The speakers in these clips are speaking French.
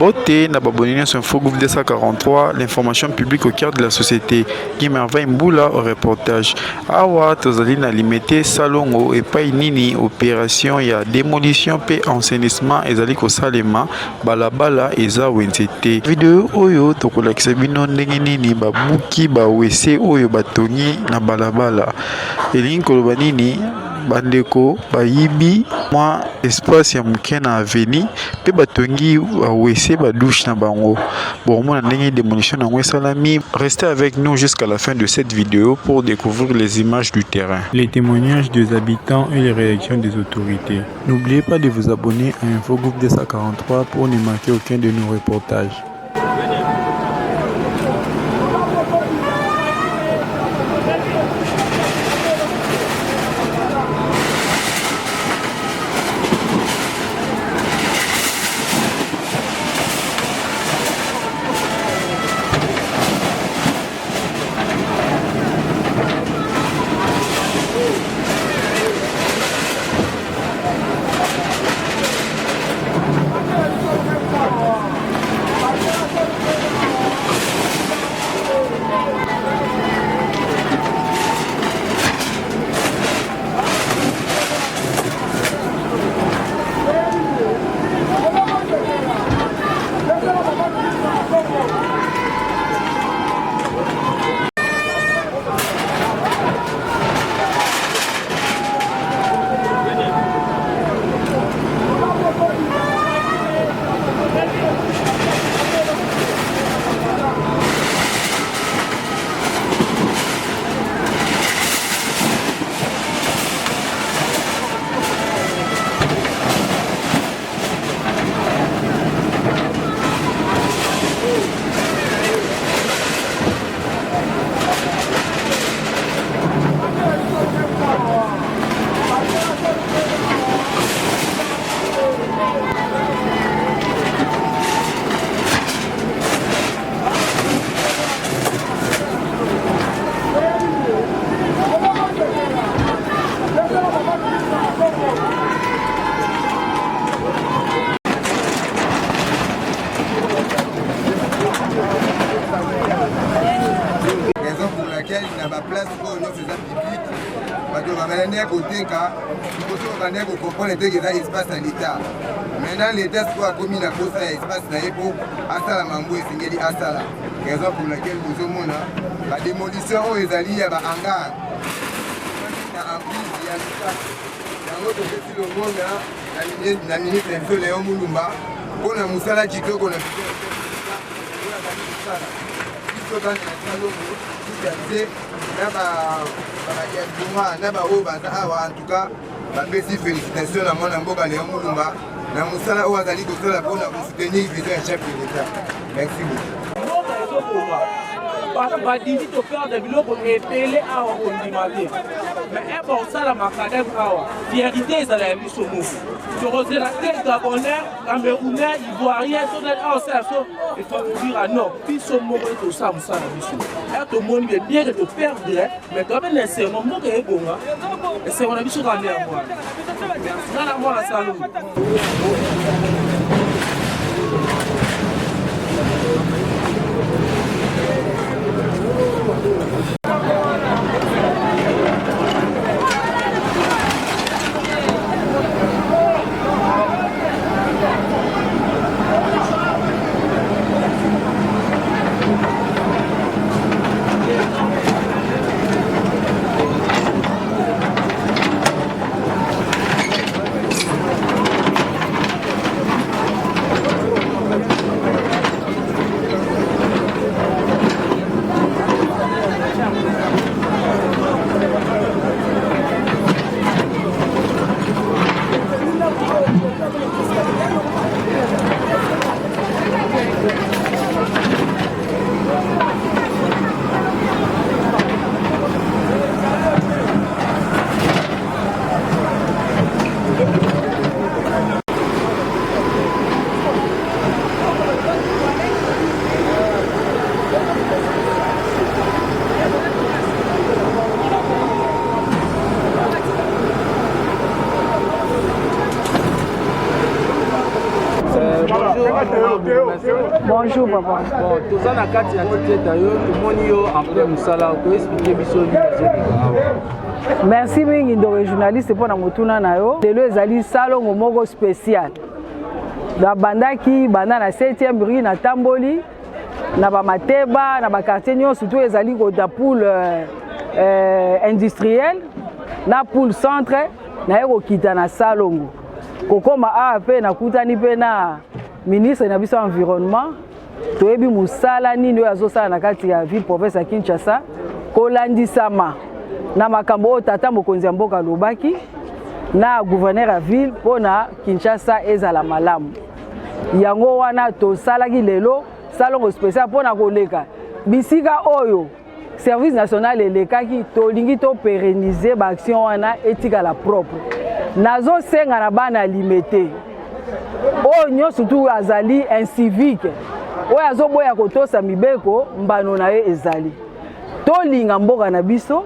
Voté na babonine sur Info Groupe 243, l'information publique au cœur de la société. Guimerva Mboula au reportage. Awa tozali na limité salongo et pas nini opération ya démolition pe enseignement ezali ko salema balabala eza wenzete. Vidéo oyo tokolakisa bino ndenge nini babuki ba wese oyo batongi na balabala. Elingi koloba nini bandeko bayibi mwa espace ya muke na aveni pe batongi wese ba douche na bango. Bon, moi ndenge démolition nango esalami. Restez avec nous jusqu'à la fin de cette vidéo pour découvrir les images du terrain, les témoignages des habitants et les réactions des autorités. N'oubliez pas de vous abonner à Info Groupe 243 pour ne manquer aucun de nos reportages. Na ba place oyo nyonso eza public bato babalani kotenga liboso babandaki kokomprendre te eza espace ya l'état. Maintenant l'état sikoyo akomi na posa ya espace na ye mpo asala mambo esengeli asala, raison pour laquelle bozomona badémolition oyo ezali ya bahangar na emprise ya lita yango topesi longonga na ministre biso Léon Mulumba mpona mosala kitoko na biso na baoyo baza awa en tout cas bapesi félicitation na mwana mboka Léon Mulumba na mosala oyo azali kosala mpona kosoutenir vision ya chef de l'état. Merci beaucoup. badindi toperde biloko epele awa kondima te mais eba osala makadeve awa fierité ezala ya biso moko tokozela te gabonais camerounais ivoirien tozali awa osala so efavudira non biso moko ete osala mosala na biso ere tomoni be bien ke toperdre mais toabe na esengo mboka ebonga esengo na biso kande ya mwana ngana mwana salo Bonjour papa. Bon, tous en akati ya tete yo, tomoni yo en plein musala, to expliquer biso ni Merci mingi ndo journaliste pour na motuna na yo. Lelo ezali salongo moko spécial. Da bandaki banda na 7e rue na Tamboli na ba Mateba na ba quartier nyo surtout ezali ko da poule industriel na poule centre na eko kita na salongo. Kokoma AAP na kutani pe na ministre na biso environnement toyebi musala nini oyo azosala na kati ya ville province ya Kinshasa kolandisama na makambo oyo tata mokonzi ya mboka lobaki na gouverneur ya ville mpona Kinshasa ezala malamu. Yango wana tosalaki lelo salongo spécial mpona koleka bisika oyo service national elekaki tolingi to pérenniser ba action wana etikala propre. Nazo senga na bana limité oyo nyonso tu azali incivique oyo azoboya kotosa mibeko mbano na ye ezali tolinga mboka na biso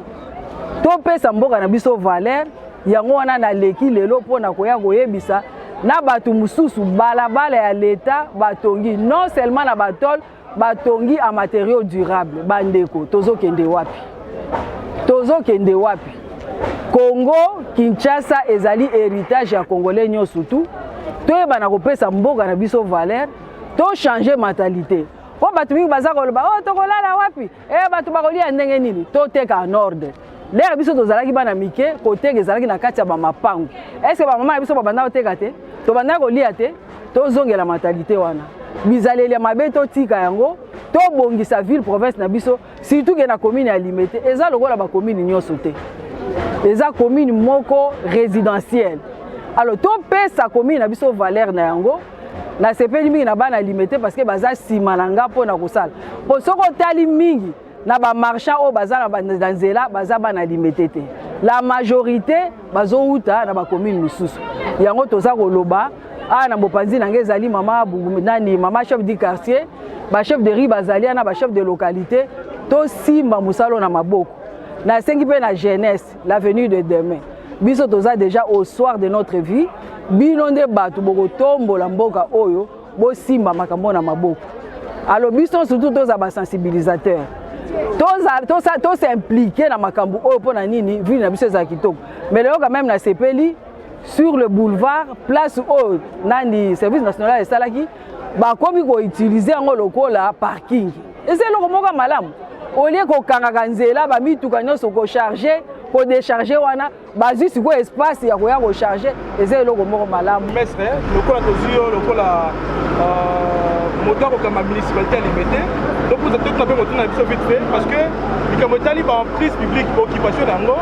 topesa mboka na biso valeur yango wana na leki lelo mpona koya koyebisa na bato mususu balabala ya leta batongi non seulement na batol batongi en matériaux durables bandeko tozokende wapi Congo Kinshasa ezali héritage ya congolais nyonso tu toyeba na kopesa mboka na biso valeur to changer mentalité po bato mingi baza koloba oh tokolala wapi bato bakolia ndenge nini toteka en ordre lere biso tozalaki bana mike koteka ezalaki na kati ya bamapangu est-ce bamama na biso babanda koteka te tobanda kolia te tozongela mentalité wana bizaleli ya mabe totika yango tobongisa ville province na biso surtout ke na commune ya Limete eza lokola bacommune nyonso te eza commune moko résidentielle. Alors to pesa commune na biso valeur na yango na sepeli mingi na bana Limete parce que baza sima na nga pona kosala po soko tali mingi na ba marchand o baza na nzela baza bana Limete te la majorité bazo uta na ba commune mususu yango toza koloba na bopanzi na ngezali mama nani mama chef du quartier ba chef de rue bazali na ba chef de localité to simba musalo na maboko na sengi pe na jeunesse l'avenir de demain biso toza déjà au soir de notre vie bino nde bato boko tombola mboka oyo bo simba makambo na maboko. Alors biso surtout toza ba sensibilisateur to s'impliquer na makambo oyo pona nini ville na biso za kitoko mais lelo quand même na sepeli sur le boulevard place oyo nani service national de salaki ba komi ko utiliser ngo lokola parking ese loko moka malamu olie ko kangaka nzela ba mituka nyonso ko charger ko décharger wana bazwi siko espace ya koya ko charger ese loko moko malamu mestre lokola tozio lokola moto ko kama municipalité Limete donc vous êtes tout à fait retourner biso vite fait parce que comme tali ba en prise publique occupation nango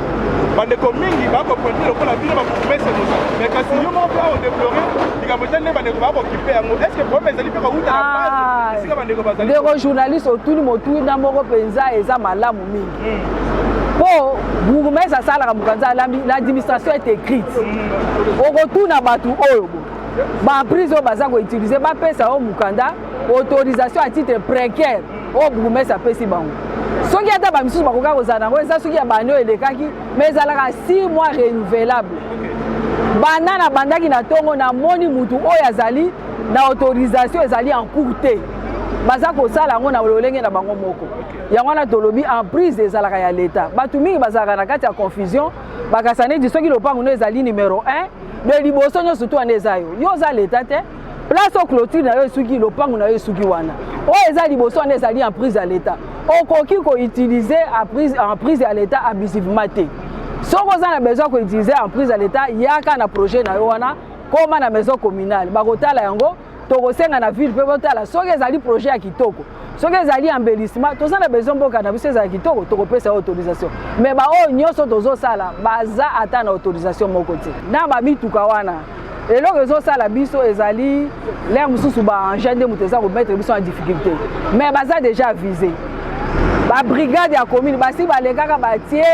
bande ko mingi ba ko pointer lokola bino ba promesse mosa mais kasi yo mo pa on déplorer comme tali bande ko ba occuper yango est-ce que promesse ali pe ka uta na base sika bande ko bazali de journaliste autour motu na moko penza eza malamu mingi po bourgmestre asalaka mokanza l'administration est écrite okotuna bato oyo ba prise oyo baza koutilize bapesa oyo mokanda autorisation à titre précaire oyo bourgmestre apesi bango soki ata bamisusu bakoka kozala nango eza soki ya bando elekaki mais ezalaka 6 mois renouvelable banda na bandaki na ntongo namoni mutu oyo azali na autorisation ezali en cours te baza kosala yango na lolenge na bango moko yango wana tolobi en prise ezalaka ya leta bato mingi bazalaka na kati ya confusion bakasane di soki lopango no ezali numéro 1 de liboso nyonso tu wana eza yo oza leta te place o clôture na yo esuki lopango na yo esuki wana oyo eza liboso wana ezali en prise ya leta okoki koutilize en prise ya leta abusivement te soki oza na besoin koutilize en prise ya leta yaka na projet na yo wana koma na maison communale bakotala yango tokosenga na ville pe botala soki ezali projet ya kitoko soki ezali embellissement toza na besoin mboka na biso ezali kitoko tokopesa autorisation mais baoyo nyonso tozosala baza ata na autorisation moko te na bamituka wana eloko ezosala biso ezali lere mosusu baengin nde moto eza komettre biso en difficulté mais baza déjà avisé babrigade ya commune basi balekaka batie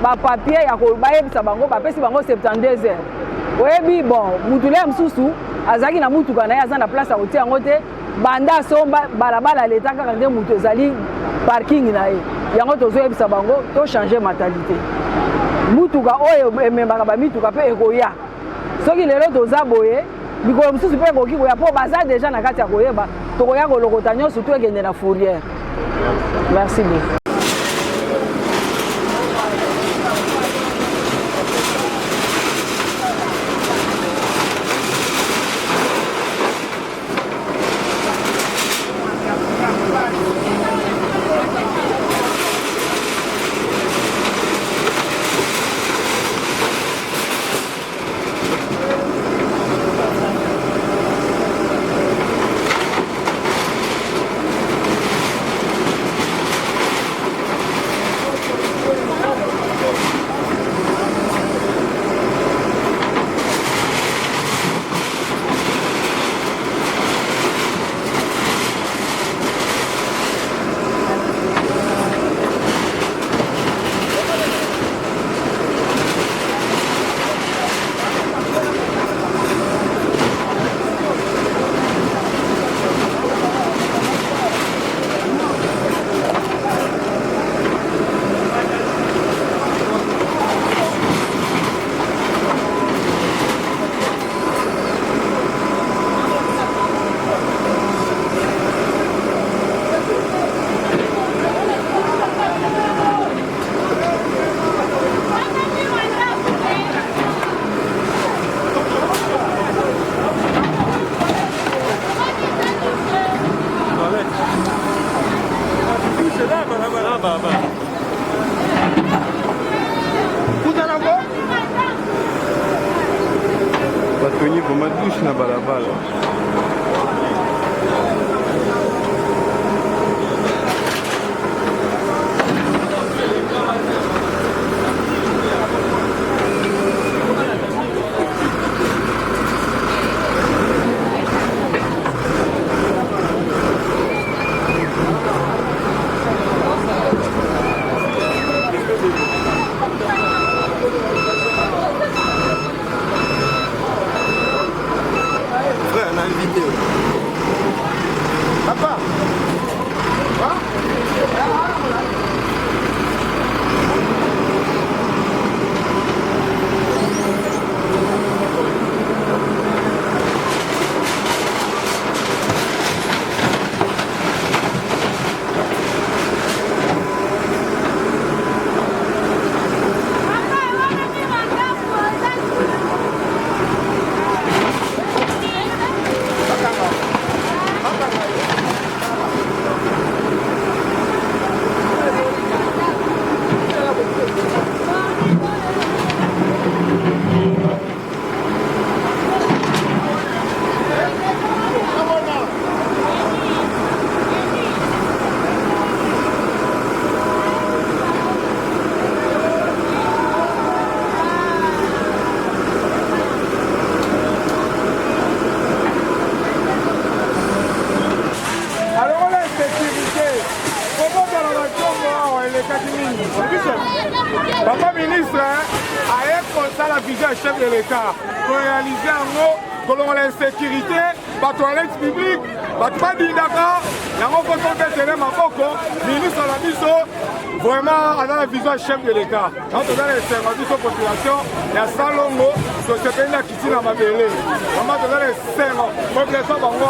bapapier ya bayebisa bango bapesi bango 72 heures oyebi bon mutu lere mosusu azaki na mutuka na ye aza na place ya kotia yango te banda somba balabala leta kaka nde mutu ezali parking na ye yango tozoyebisa bango to changer mentalité mutuka oyo ememaka bamituka mpe ekoya soki lelo toza boye mikolo mosusu mpe ekoki koya mpo baza deja na kati ya koyeba tokoya kolokota nyonso tu ekende na fourrière. Merci beaucoup. Batonyi kwa madushi na barabara. Papa ministre a constat la vision chef de l'État pour réaliser en gros que l'insécurité, la toilette publique, pas d'indaka, il y a un ministre de la vision vraiment dans la vision chef de l'État. Quand on a les services aux populations, il y a Salongo, société qui tient ma belle. Maman, on a les serres, population bango,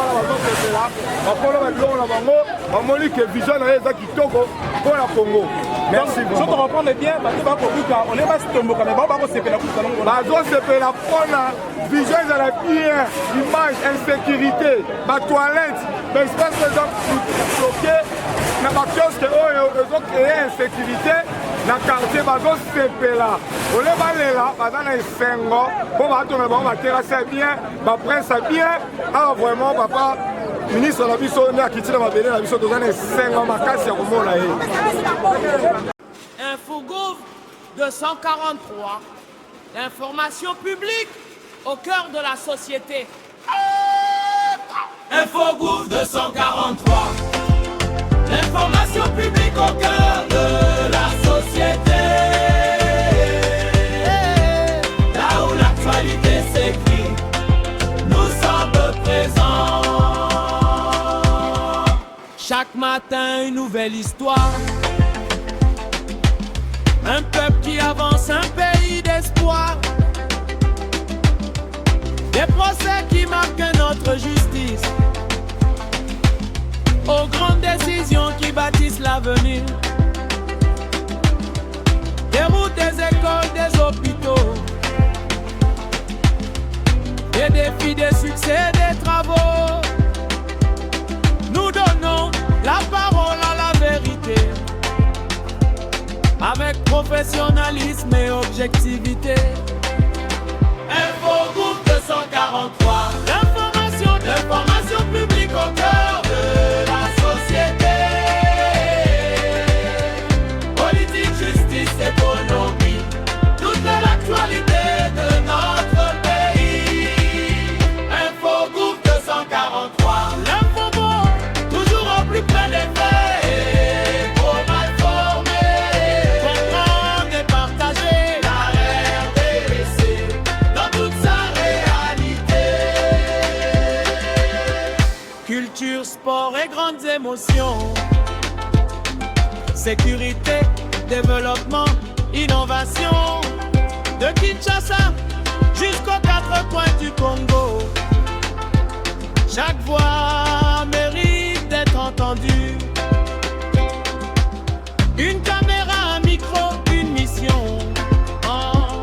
on a que vision qui toko pour la Congo. Merci beaucoup. Si on reprend bien, on est pas si tombeau, mais on va se faire la coupe. On se fait la bonne vision de la bien, image, insécurité, ma toilette, mais espace de gens bloqués, na ma kiosque, ils ont créé insécurité, na quartier, ils ont se fait là. On est allé là, ils ont un sengo, on va tourner, on va terrasser bien, ma prince bien, alors vraiment, papa. Ministre de la Bisso, on a quitté la Bélé, la Bisso, on a 5 ans, ma casse, Infogouv 243, l'information publique au cœur de la société. Infogouv 243, l'information publique au cœur de la société. Là où l'actualité s'écrit, nous sommes présents. Chaque matin, une nouvelle histoire. Un peuple qui avance, un pays d'espoir. Des procès qui marquent notre justice. aux grandes décisions qui bâtissent l'avenir. Des routes, des écoles, des hôpitaux, des défis, des succès, des travaux. Nous donnons la parole à la vérité, avec professionnalisme et objectivité. Info Groupe 243. L'information publique au cœur de la société. Politique, justice, économie, toute l'actualité de notre pays. Info Groupe 243. L'info bon, Toujours au plus près des faits, trop mal formé. comprendre et partager. La RDC dans toute sa réalité. Culture, sport et grandes émotions. Sécurité, développement, innovation. De Kinshasa jusqu'aux quatre coins du Congo. Chaque voix mérite d'être entendue. Une caméra, un micro, une mission. Oh.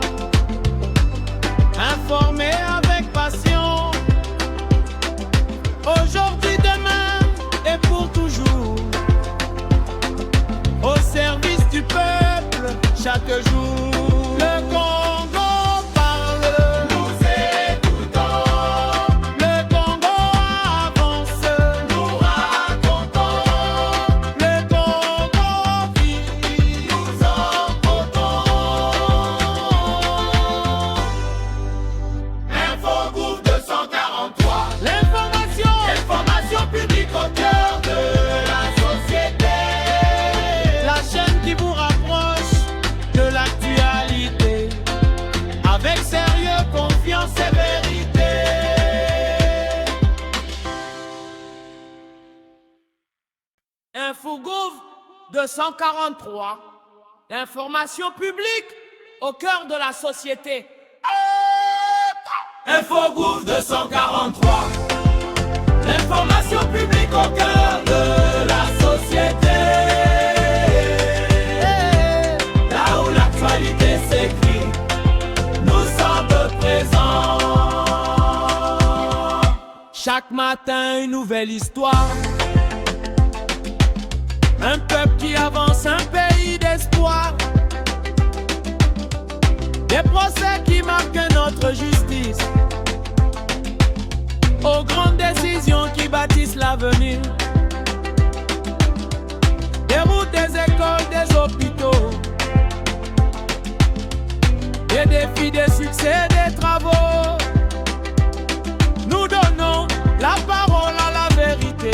Informer avec passion. Aujourd'hui, demain et pour toujours. Au service du peuple, chaque jour. Le Congo parle. Nous écoutons, Le Congo avance. nous racontons, Le Congo vit. nous emportons. Info Groupe 243. L'information publique au cœur de la société. La chaîne qui vous rapproche de l'actualité. Avec sérieux, confiance et vérité. Infogouv 243. L'information publique au cœur de la société. Info Groupe 243. L'information publique au cœur de la société. Là où l'actualité s'écrit, nous sommes présents. Chaque matin, une nouvelle histoire. Un peuple qui avance, un pays d'espoir. Des procès qui marquent notre justice. Aux grandes décisions qui bâtissent l'avenir. Des routes, des écoles, des hôpitaux. Des défis, des succès, des travaux. Nous donnons la parole à la vérité,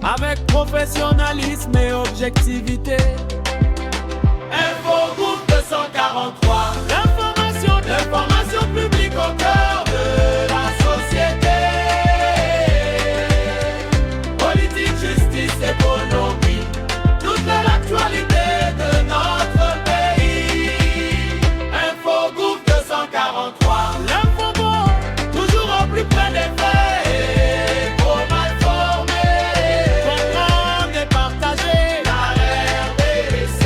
avec professionnalisme et objectivité. Info Groupe 243. L'information publique au cœur de la société. Politique, justice, économie, toute l'actualité de notre pays. Info Groupe 243. L'info bon, Toujours au plus près des faits, trop mal formé. comprendre et partager. La RDC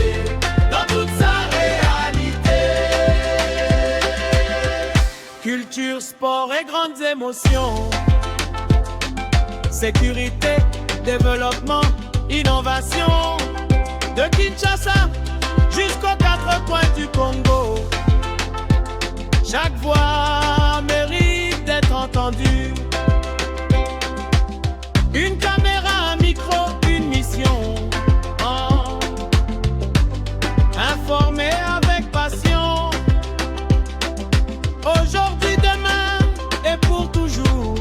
dans toute sa réalité. Culture, sport et grandes émotions. Sécurité, développement, innovation. De Kinshasa jusqu'aux quatre coins du Congo. Chaque voix mérite d'être entendue. Une caméra, un micro, une mission. Oh. Informer avec passion. Aujourd'hui, demain et pour toujours.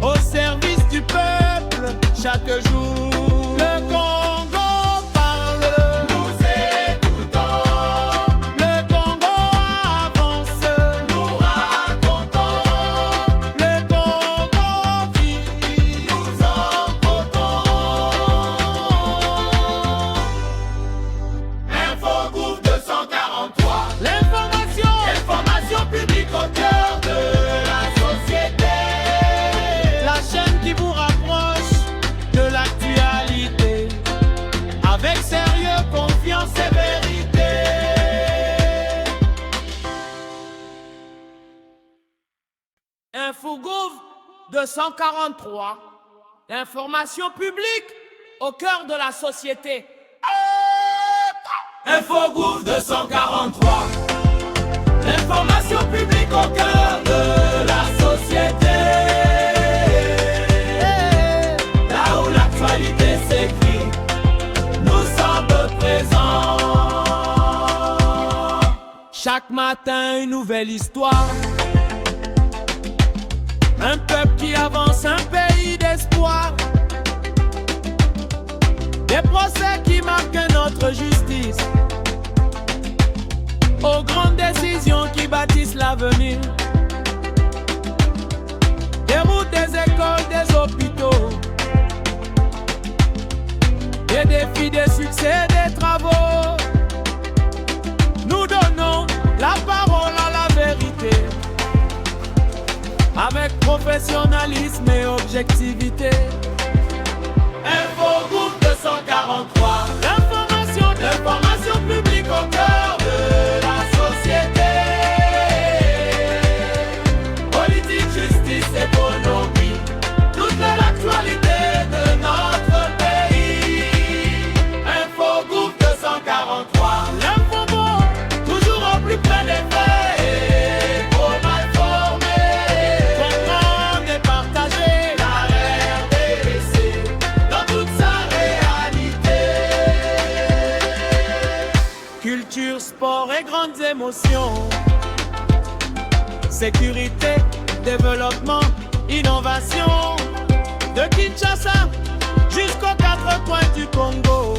Au service du peuple, chaque jour. Le Congo parle. Nous écoutons, Le Congo avance. nous racontons, Le Congo vit. nous emportons. Info Groupe 243. L'information Publique au cœur de la société. La chaîne 243, l'information publique au cœur de la société. Infogouv 243, l'information publique au cœur de la société. Là où l'actualité s'écrit, nous sommes présents. Chaque matin, une nouvelle histoire. Un peuple qui avance, un pays d'espoir. Des procès qui marquent notre justice. Aux grandes décisions qui bâtissent l'avenir. Des routes, des écoles, des hôpitaux. Des défis, des succès, des travaux. Nous donnons la parole à la vérité. Avec professionnalisme et objectivité. Infogouv 243, l'information publique au cœur de la société. Politique, justice, économie, toute l'actualité de notre pays. Infogouv 243, L'info bon, toujours au plus près des faits et trop mal formés. comprendre et partager. La RDC dans toute sa réalité. Culture, sport et grandes émotions. Sécurité, développement, innovation. De Kinshasa jusqu'aux quatre coins du Congo.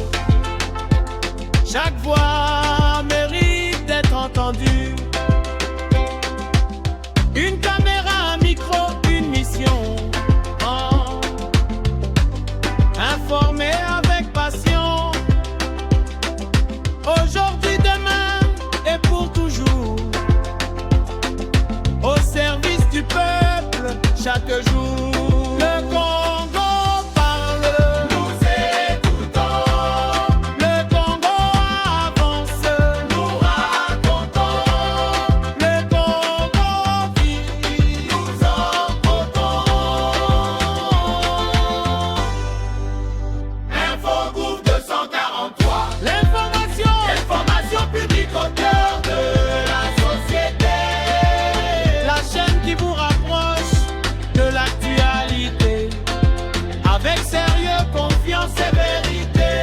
Chaque voix mérite d'être entendue. Une caméra, un micro, une mission. Oh. Informer avec passion. Aujourd'hui, demain et pour toujours. Au service du peuple, chaque jour. Le Congo parle. Nous écoutons, Le Congo avance. nous racontons, Le Congo vit. nous empruntons. Infogouv 243, L'information publique au cœur de la société. la chaîne qui vous rapproche de l'actualité. Avec sérieux, confiance et vérité.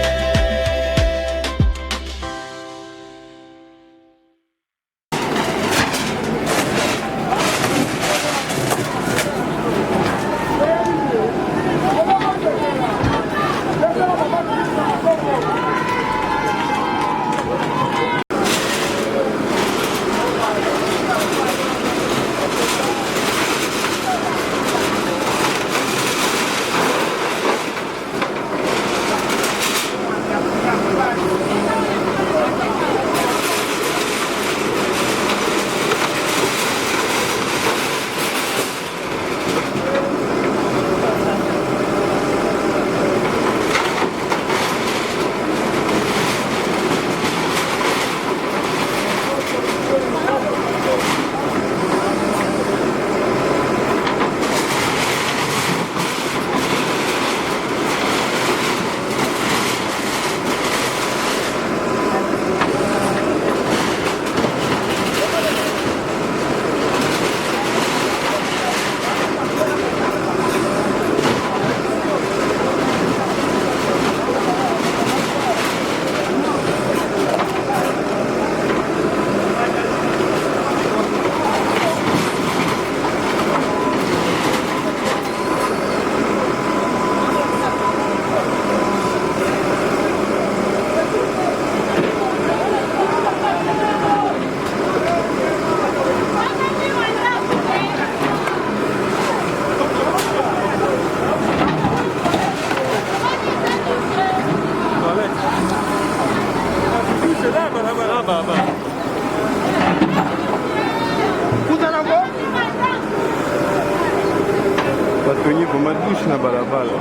batonyi kwa madushe na barabara.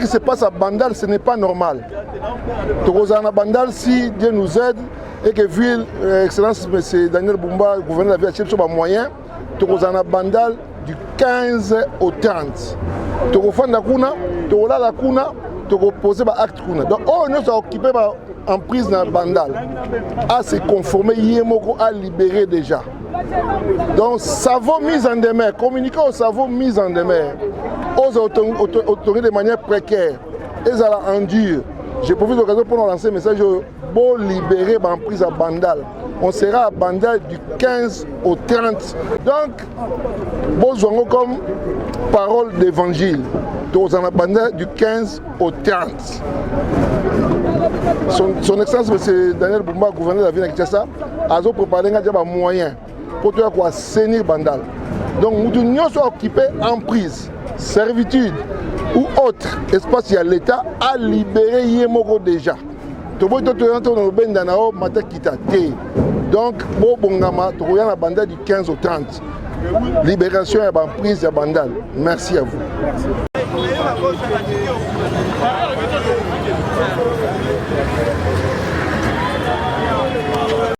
qui se passe à Bandal, ce n'est pas normal. Torozana Bandal, si Dieu nous aide, et que vu l'excellence M. Daniel Bumba, gouverneur de la ville, sur les moyens, Torozana Bandal du 15 au 30. Torofanda Kuna, Torolala Kuna, Toroposer acte Kuna. Donc, on est occupé en prise dans Bandal, à se conformer, Yemoko à libérer déjà. Donc, ça vaut mise en demeure, communiquer au cerveau mise en demeure, aux autorités de manière précaire, et à la endure. Je profite de l'occasion pour lancer un message pour libérer en prise à Bandal. On sera à Bandal du 15 au 30. Donc, besoin comme parole d'évangile. Donc, on a Bandal du 15 au 30. Son Excellence, M. Daniel Bumba, gouverneur de la ville de Kinshasa, a préparé un moyen pour assainir Bandal. Donc, nous sommes occupés en prise, servitude ou autre espace à l'État à libérer Yemoko déjà. Donc, bon, la Bandal du 15 au 30. Libération et prise à Bandal. Merci à vous. Merci.